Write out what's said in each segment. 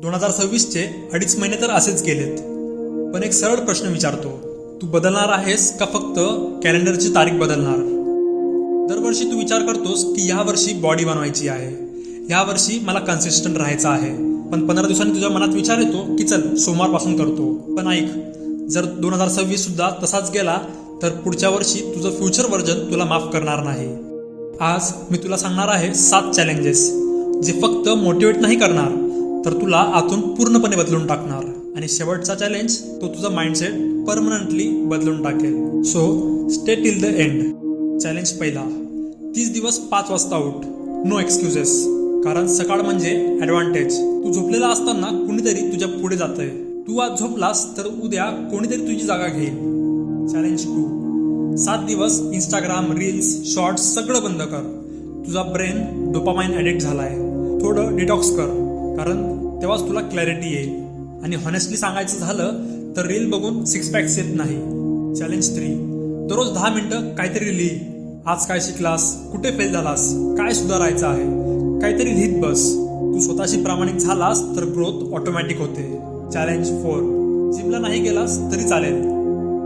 2026चे 2.5 महिने तर असेच गेलेत. पण एक सरळ प्रश्न विचारतो, तू बदलणार आहेस का फक्त कॅलेंडरची तारीख बदलणार? दरवर्षी तू विचार करतोस की या वर्षी बॉडी बनवायची आहे, या वर्षी मला कन्सिस्टंट राहायचं आहे. पण 15 दिवसांनी तुझ्या मनात विचार येतो की चल सोमवारपासून करतो. पण ऐक, जर 2026 सुद्धा तसाच गेला तर पुढच्या वर्षी तुझं फ्युचर व्हर्जन तुला माफ करणार नाही. आज मी तुला सांगणार आहे 7 चॅलेंजेस जे फक्त मोटिवेट नाही करणार तर तुला आतून पूर्णपणे बदलून टाकणार. आणि शेवटचा चॅलेंज तो तुझा माइंडसेट परमनंटली बदलून टाकेल. So stay till the end. Challenge पहिला, 30 दिवस 5 वाजता उठ. No excuses. कारण सकाळ म्हणजे ॲडव्हान्टेज. तू झोपलेला असताना कुणीतरी तुझ्या पुढे जातंय. तू आज झोपलास तर उद्या कोणीतरी तुझी जागा घेईल. चॅलेंज 2, 7 दिवस इंस्टाग्राम, रील्स, शॉर्ट्स सगळं बंद कर. तुझा ब्रेन डोपामाइन ॲडिक्ट झालाय. थोडं डिटॉक्स कर, कारण तेव्हाच तुला क्लॅरिटी येईल. आणि हॉनेस्टली सांगायचं झालं तर रील बघून 6 पॅक्स येत नाही. चॅलेंज 3, दररोज 10 मिनिटं काहीतरी लिही. आज काय शिकलास, कुठे फेल झालास, काय सुधारायचं आहे, काहीतरी लिहित बस. तू स्वतःशी प्रामाणिक झालास तर ग्रोथ ऑटोमॅटिक होते. चॅलेंज 4, जिमला नाही गेलास तरी चालेल,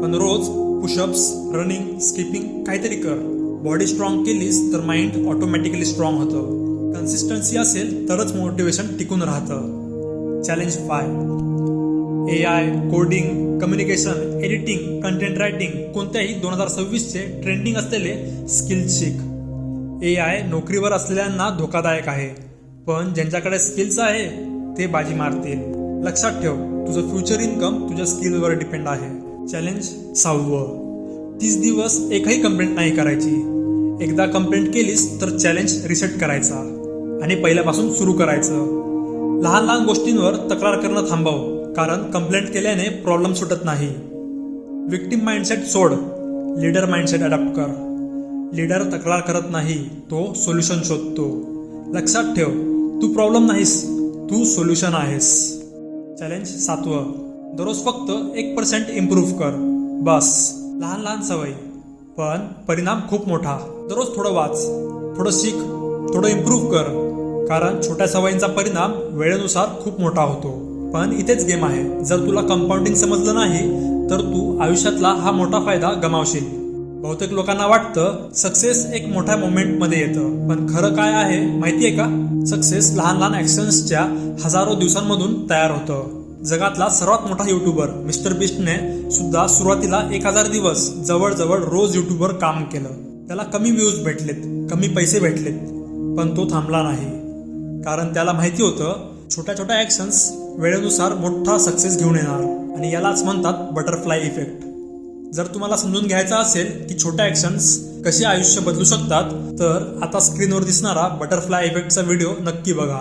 पण रोज पुशअप्स, रनिंग, स्किपिंग काहीतरी कर. बॉडी स्ट्रॉंग केलीस तर माइंड ऑटोमॅटिकली स्ट्रॉंग होतं. कन्सिस्टन्सी असेल तरच मोटिवेशन टिकून राहतं. Challenge 5, AI, coding, communication, editing, content writing कोणत्याही 2026चे ट्रेंडिंग असलेले स्किल्स शिक. AI नोकरीवर असलेल्यांना धोकादायक आहे, पण ज्यांच्याकडे स्किल्स आहे ते बाजी मारतील. लक्षात ठेव, तुझं फ्युचर इन्कम तुझ्या स्किलवर डिपेंड आहे. चॅलेंज 6, 30 दिवस एकही कंप्लेंट नाही करायची. एकदा कंप्लेंट केलीस तर चॅलेंज रिसेट करायचा आणि पहिल्यापासून सुरू करायचं. लहान लहान गोष्टींवर तक्रार करणं थांबव, कारण कंप्लेंट केल्याने प्रॉब्लेम सुटत नाही. विक्टिम माइंडसेट सोड, लीडर माइंडसेट अडॉप्ट कर. लीडर तक्रार करत नाही, तो सोल्युशन शोधतो. लक्षात ठेव, तू प्रॉब्लेम नाहीस, तू सोल्युशन आहेस. चॅलेंज 7, दररोज फक्त 1% इम्प्रूव्ह कर. बस, लहान लहान सवय पण परिणाम खूप मोठा. दररोज थोडं वाच, थोडं शिक, थोडं इम्प्रूव्ह कर, कारण छोट्या सवयींचा परिणाम वेळेनुसार खूप मोठा होतो. पण इथेच गेम आहे. जर तुला कंपाऊंडिंग समजलं नाही तर तू आयुष्यातला हा मोठा फायदा गमावशील. बहुतेक लोकांना वाटतं सक्सेस एक मोठ्या मोमेंटमध्ये येतं, पण खरं काय आहे माहिती आहे का? सक्सेस लहान लहान ॲक्शन्सच्या हजारो दिवसांमधून तयार होतं. जगातला सर्वात मोठा युट्यूबर मिस्टर बीस्टने सुद्धा सुरुवातीला 1000 दिवस जवळजवळ रोज युट्यूबवर काम केलं. त्याला कमी व्ह्यूज भेटलेत, कमी पैसे भेटलेत, पण तो थांबला नाही. कारण त्याला माहिती होतं छोट्या छोट्या ॲक्शन्स वेळेनुसार मोठा सक्सेस घेऊन येणार. आणि यालाच म्हणतात बटरफ्लाय इफेक्ट. जर तुम्हाला समजून घ्यायचं असेल की छोट्या ॲक्शन्स कसे आयुष्य बदलू शकतात तर आता स्क्रीनवर दिसणारा बटरफ्लाय इफेक्टचा व्हिडिओ नक्की बघा.